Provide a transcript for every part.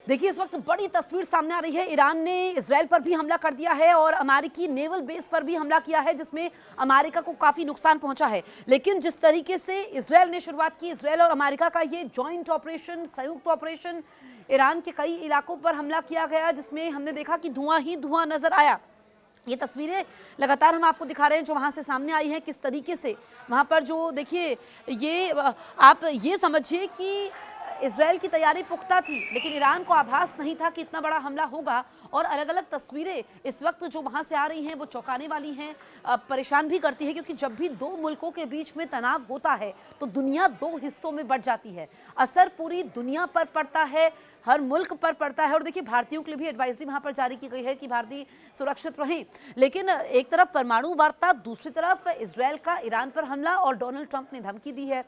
देखिए, इस वक्त बड़ी तस्वीर सामने आ रही है। ईरान ने इजराइल पर भी हमला कर दिया है और अमेरिकी नेवल बेस पर भी हमला किया है, जिसमें अमेरिका को काफ़ी नुकसान पहुंचा है। लेकिन जिस तरीके से इजराइल ने शुरुआत की, इजराइल और अमेरिका का ये जॉइंट ऑपरेशन, संयुक्त ऑपरेशन, ईरान के कई इलाकों पर हमला किया गया, जिसमें हमने देखा कि धुआं ही धुआं नजर आया। ये तस्वीरें लगातार हम आपको दिखा रहे हैं जो वहाँ से सामने आई हैं, किस तरीके से वहाँ पर जो देखिए, ये आप ये समझिए कि इजराइल की तैयारी पुख्ता थी, लेकिन ईरान को आभास नहीं था कि इतना बड़ा हमला होगा। और अलग अलग तस्वीरें इस वक्त जो वहाँ से आ रही हैं वो चौंकाने वाली हैं, परेशान भी करती है, क्योंकि जब भी दो मुल्कों के बीच में तनाव होता है तो दुनिया दो हिस्सों में बढ़ जाती है। असर पूरी दुनिया पर पड़ता है, हर मुल्क पर पड़ता है। और देखिए, भारतीयों के लिए भी एडवाइजरी वहाँ पर जारी की गई है कि भारतीय सुरक्षित रहें। लेकिन एक तरफ परमाणु वार्ता, दूसरी तरफ इजराइल का ईरान पर हमला, और डोनाल्ड ट्रंप ने धमकी दी है,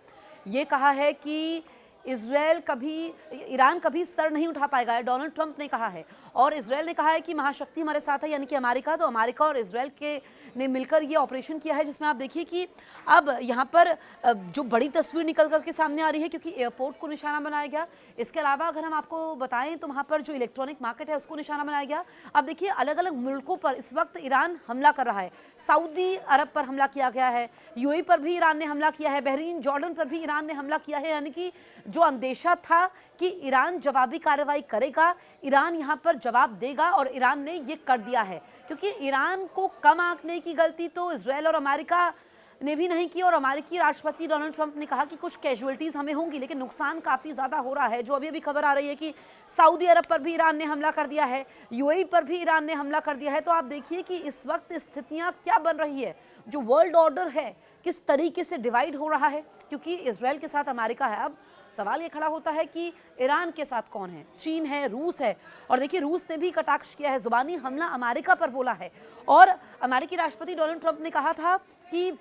ये कहा है कि ईरान कभी सर नहीं उठा पाएगा, डोनाल्ड ट्रंप ने कहा है। और इजराइल ने कहा है कि महाशक्ति हमारे साथ है, यानी कि अमेरिका। तो अमेरिका और इजराइल के ने मिलकर ये ऑपरेशन किया है, जिसमें आप देखिए कि अब यहाँ पर जो बड़ी तस्वीर निकल करके सामने आ रही है, क्योंकि एयरपोर्ट को निशाना बनाया गया। इसके अलावा अगर हम आपको बताएं तो वहाँ पर जो इलेक्ट्रॉनिक मार्केट है उसको निशाना बनाया गया। अब देखिए, अलग अलग मुल्कों पर इस वक्त ईरान हमला कर रहा है। सऊदी अरब पर हमला किया गया है, यूएई पर भी ईरान ने हमला किया है, बहरीन, जॉर्डन पर भी ईरान ने हमला किया है। यानी कि जो अंदेशा था कि ईरान जवाबी कार्रवाई करेगा, ईरान यहां पर जवाब देगा, और ईरान ने ये कर दिया है। क्योंकि ईरान को कम आंकने की गलती तो इजराइल और अमेरिका ने भी नहीं की। और अमेरिकी राष्ट्रपति डोनाल्ड ट्रंप ने कहा कि कुछ कैजुअलिटीज हमें होंगी, लेकिन नुकसान काफ़ी ज़्यादा हो रहा है। जो अभी अभी खबर आ रही है कि सऊदी अरब पर भी ईरान ने हमला कर दिया है, यूएई पर भी ईरान ने हमला कर दिया है। तो आप देखिए कि इस वक्त स्थितियाँ क्या बन रही है, जो वर्ल्ड ऑर्डर है किस तरीके से डिवाइड हो रहा है। क्योंकि इजराइल के साथ अमेरिका है, अब सवाल ये खड़ा होता है कि ईरान के साथ कौन है? चीन है, रूस है। और देखिए, रूस ने भी कटाक्ष किया है, जुबानी हमला अमेरिका पर बोला है। और अमेरिकी राष्ट्रपति डोनाल्ड ट्रंप ने कहा था कि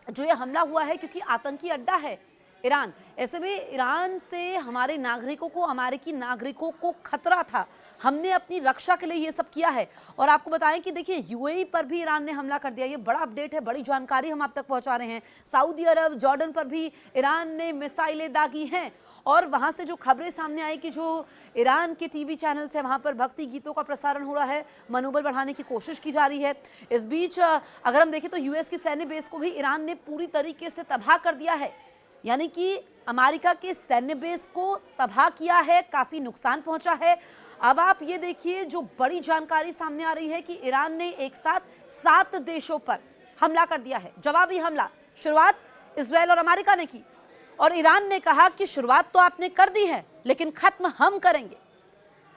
जो ये हमला हुआ है क्योंकि आतंकी अड्डा है ईरान, ऐसे में ईरान से हमारे नागरिकों को, अमेरिकी नागरिकों को खतरा था, हमने अपनी रक्षा के लिए ये सब किया है। और आपको बताएं कि देखिए, यूएई पर भी ईरान ने हमला कर दिया। ये बड़ा अपडेट है, बड़ी जानकारी हम आप तक पहुंचा रहे हैं। सऊदी अरब, जॉर्डन पर भी ईरान ने मिसाइलें दागी हैं। और वहां से जो खबरें सामने आई कि जो ईरान के टीवी चैनल से वहां पर भक्ति गीतों का प्रसारण हो रहा है, मनोबल बढ़ाने की कोशिश की जा रही है। इस बीच अगर हम देखें तो यूएस की सैन्य बेस को भी ईरान ने पूरी तरीके से तबाह कर दिया है। यानी कि अमेरिका के सैन्य बेस को तबाह किया है, काफी नुकसान पहुंचा है। अब आप ये देखिए, जो बड़ी जानकारी सामने आ रही है कि ईरान ने एक साथ 7 देशों पर हमला कर दिया है, जवाबी हमला। शुरुआत इजराइल और अमेरिका ने की, और ईरान ने कहा कि शुरुआत तो आपने कर दी है, लेकिन खत्म हम करेंगे।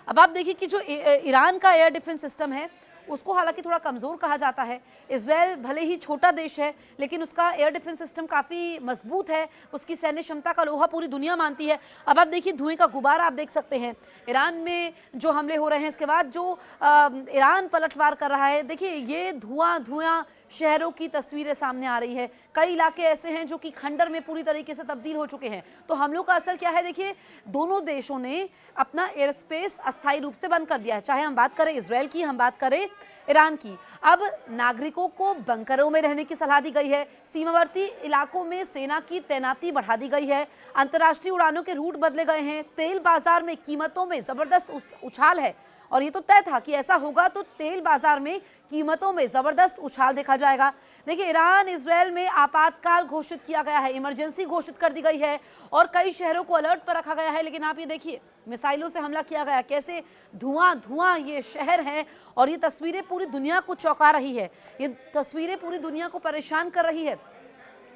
अब आप देखिए कि जो ईरान का एयर डिफेंस सिस्टम है उसको हालांकि थोड़ा कमज़ोर कहा जाता है। इजराइल भले ही छोटा देश है, लेकिन उसका एयर डिफेंस सिस्टम काफ़ी मजबूत है, उसकी सैन्य क्षमता का लोहा पूरी दुनिया मानती है। अब आप देखिए, धुएं का गुब्बारा आप देख सकते हैं, ईरान में जो हमले हो रहे हैं, इसके बाद जो ईरान पलटवार कर रहा है। देखिए, ये धुआं धुआं शहरों की तस्वीरें सामने आ रही है। कई इलाके ऐसे हैं जो कि खंडर में पूरी तरीके से तब्दील हो चुके हैं। तो हमलों का असर क्या है? देखिए, दोनों देशों ने अपना एयर स्पेस अस्थायी रूप से बंद कर दिया है, चाहे हम बात करें इजराइल की, हम बात करें ईरान की। अब नागरिकों को बंकरों में रहने की सलाह दी गई है, सीमावर्ती इलाकों में सेना की तैनाती बढ़ा दी गई है, अंतर्राष्ट्रीय उड़ानों के रूट बदले गए हैं, तेल बाजार में कीमतों में जबरदस्त उछाल है। और ये तो तय था कि ऐसा होगा, तो तेल बाजार में कीमतों में जबरदस्त उछाल देखा जाएगा। देखिए, ईरान इजराइल में आपातकाल घोषित किया गया है, इमरजेंसी घोषित कर दी गई है, और कई शहरों को अलर्ट पर रखा गया है। लेकिन आप ये देखिए, मिसाइलों से हमला किया गया, कैसे धुआं धुआं ये शहर हैं। और ये तस्वीरें पूरी दुनिया को चौंका रही है, ये तस्वीरें पूरी दुनिया को परेशान कर रही है।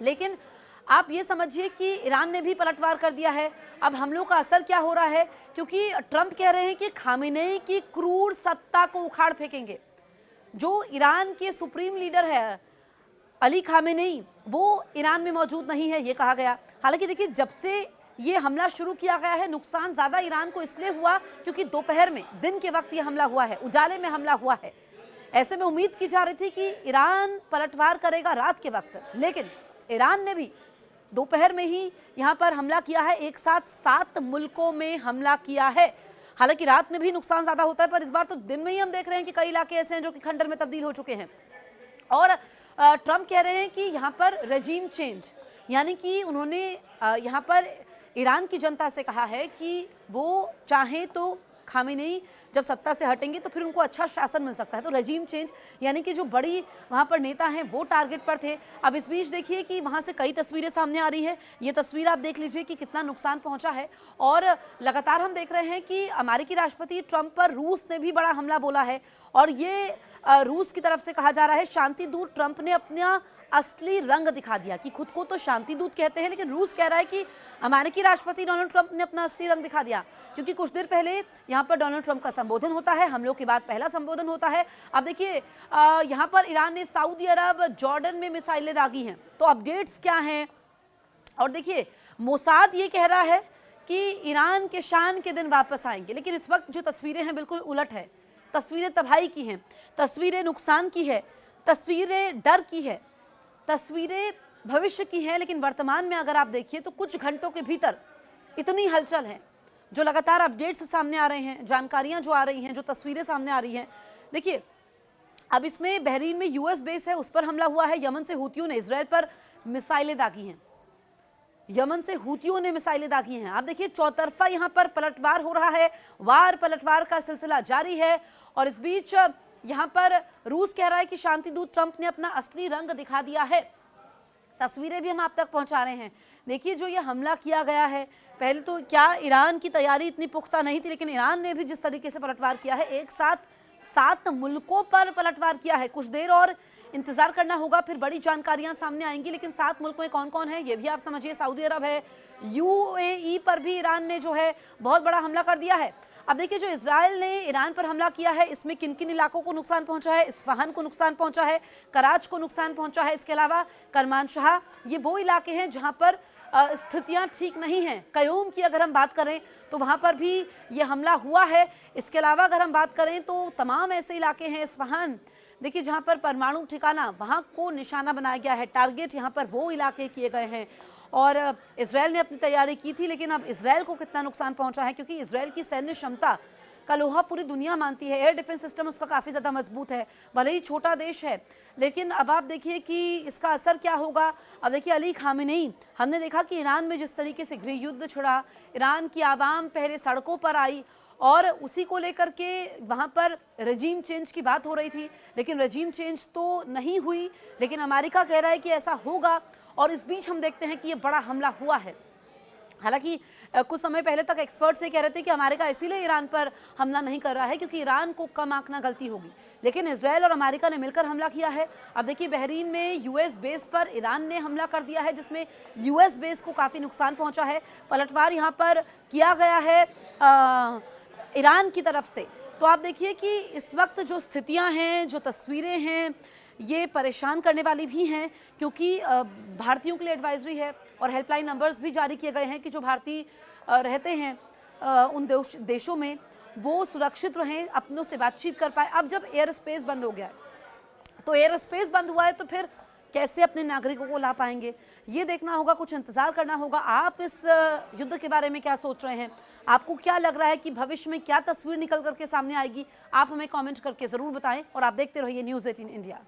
लेकिन आप ये समझिए कि ईरान ने भी पलटवार कर दिया है। अब हमलों का असर क्या हो रहा है? क्योंकि ट्रंप कह रहे हैं कि खामेनेई की क्रूर सत्ता को उखाड़ फेंकेंगे। जो ईरान के सुप्रीम लीडर है अली खामेनेई, वो ईरान में मौजूद नहीं है, ये कहा गया। हालांकि देखिए, जब से ये हमला शुरू किया गया है, नुकसान ज़्यादा ईरान को इसलिए हुआ क्योंकि दोपहर में, दिन के वक्त ये हमला हुआ है, उजाले में हमला हुआ है। ऐसे में उम्मीद की जा रही थी कि ईरान पलटवार करेगा रात के वक्त, लेकिन ईरान ने भी दोपहर में ही यहाँ पर हमला किया है। एक साथ 7 मुल्कों में हमला किया है। हालांकि रात में भी नुकसान ज्यादा होता है, पर इस बार तो दिन में ही हम देख रहे हैं कि कई इलाके ऐसे हैं जो कि खंडर में तब्दील हो चुके हैं। और ट्रंप कह रहे हैं कि यहाँ पर रेजीम चेंज, यानी कि उन्होंने यहाँ पर ईरान की जनता से कहा है कि वो चाहे तो खामेनेई जब सत्ता से हटेंगे तो फिर उनको अच्छा शासन मिल सकता है। तो रेजिम चेंज यानी कि जो बड़ी वहाँ पर नेता हैं वो टारगेट पर थे। अब इस बीच देखिए कि वहाँ से कई तस्वीरें सामने आ रही है। ये तस्वीर आप देख लीजिए कि कितना नुकसान पहुँचा है। और लगातार हम देख रहे हैं कि अमेरिकी राष्ट्रपति ट्रंप पर रूस ने भी बड़ा हमला बोला है। और ये रूस की तरफ से कहा जा रहा है शांति दूत ट्रंप ने अपना असली रंग दिखा दिया, कि खुद को तो शांति दूत कहते हैं लेकिन रूस कह रहा है कि अमेरिकी राष्ट्रपति डोनाल्ड ट्रंप ने अपना असली रंग दिखा दिया। क्योंकि कुछ देर पहले यहाँ पर डोनाल्ड ट्रंप का संबोधन होता है, हमलों के बाद पहला संबोधन होता है। अब देखिए यहाँ पर ईरान ने सऊदी अरब जॉर्डन में मिसाइलें दागी हैं, तो अपडेट्स क्या हैं। और देखिए मोसाद ये कह रहा है कि ईरान के शान के दिन वापस आएंगे, लेकिन इस वक्त जो तस्वीरें हैं बिल्कुल उलट है। तस्वीरें तबाही की हैं, तस्वीरें नुकसान की है, तस्वीरें डर की है, तस्वीरें भविष्य की हैं। लेकिन वर्तमान में अगर आप देखिए तो कुछ घंटों के भीतर इतनी हलचल है, जो लगातार अपडेट्स सामने आ रहे हैं, जानकारियां जो आ रही हैं, जो तस्वीरें सामने आ रही हैं। देखिए अब इसमें बहरीन में यूएस बेस है, उस पर हमला हुआ है। यमन से हूतियों ने इसराइल पर मिसाइलें दागी हैं, यमन से हूतियों ने मिसाइलें दागी हैं। आप देखिए चौतरफा यहाँ पर पलटवार हो रहा है, वार पलटवार का सिलसिला जारी है। और इस बीच यहाँ पर रूस कह रहा है कि शांति दूत ट्रंप ने अपना असली रंग दिखा दिया है। तस्वीरें भी हम आप तक पहुंचा रहे हैं। देखिए जो ये हमला किया गया है, पहले तो क्या ईरान की तैयारी इतनी पुख्ता नहीं थी, लेकिन ईरान ने भी जिस तरीके से पलटवार किया है, एक साथ 7 मुल्कों पर पलटवार किया है। कुछ देर और इंतजार करना होगा, फिर बड़ी जानकारियां सामने आएंगी। लेकिन 7 मुल्क में कौन कौन है ये भी आप समझिए। सऊदी अरब है, यूएई पर भी ईरान ने जो है बहुत बड़ा हमला कर दिया है। अब देखिए जो इजराइल ने ईरान पर हमला किया है, इसमें किन किन इलाकों को नुकसान पहुंचा है। इस्फहान को नुकसान पहुंचा है, कराच को नुकसान पहुंचा है, इसके अलावा करमानशाह, ये वो इलाके हैं जहां पर स्थितियां ठीक नहीं हैं। कयूम की अगर हम बात करें तो वहां पर भी ये हमला हुआ है। इसके अलावा अगर हम बात करें तो तमाम ऐसे इलाके हैं, इस्फहान देखिए जहां पर परमाणु ठिकाना वहां को निशाना बनाया गया है, टारगेट यहाँ पर वो इलाके किए गए हैं। और इजराइल ने अपनी तैयारी की थी, लेकिन अब इजराइल को कितना नुकसान पहुंचा है, क्योंकि इजराइल की सैन्य क्षमता का लोहा पूरी दुनिया मानती है। एयर डिफेंस सिस्टम उसका काफ़ी ज़्यादा मजबूत है, भले ही छोटा देश है। लेकिन अब आप देखिए कि इसका असर क्या होगा। अब देखिए अली खामेनेई, हमने देखा कि ईरान में जिस तरीके से गृह युद्ध छिड़ा, ईरान की आवाम पहले सड़कों पर आई और उसी को लेकर के वहाँ पर रजीम चेंज की बात हो रही थी, लेकिन रजीम चेंज तो नहीं हुई। लेकिन अमेरिका कह रहा है कि ऐसा होगा। और इस बीच हम देखते हैं कि ये बड़ा हमला हुआ है। हालांकि कुछ समय पहले तक एक्सपर्ट्स ये कह रहे थे कि अमेरिका इसीलिए ईरान पर हमला नहीं कर रहा है क्योंकि ईरान को कम आंकना गलती होगी, लेकिन इजराइल और अमेरिका ने मिलकर हमला किया है। अब देखिए बहरीन में यूएस बेस पर ईरान ने हमला कर दिया है, जिसमें यूएस बेस को काफ़ी नुकसान पहुंचा है। पलटवार यहाँ पर किया गया है ईरान की तरफ से। तो आप देखिए कि इस वक्त जो स्थितियाँ हैं, जो तस्वीरें हैं, ये परेशान करने वाली भी हैं, क्योंकि भारतीयों के लिए एडवाइजरी है और हेल्पलाइन नंबर्स भी जारी किए गए हैं कि जो भारतीय रहते हैं उन देशों में वो सुरक्षित रहें, अपनों से बातचीत कर पाए। अब जब एयर स्पेस बंद हो गया है, तो एयर स्पेस बंद हुआ है तो फिर कैसे अपने नागरिकों को ला पाएंगे, ये देखना होगा, कुछ इंतजार करना होगा। आप इस युद्ध के बारे में क्या सोच रहे हैं? आपको क्या लग रहा है कि भविष्य में क्या तस्वीर निकल करके सामने आएगी? आप हमें कमेंट करके ज़रूर बताएं और आप देखते रहिए न्यूज़ 18 इंडिया।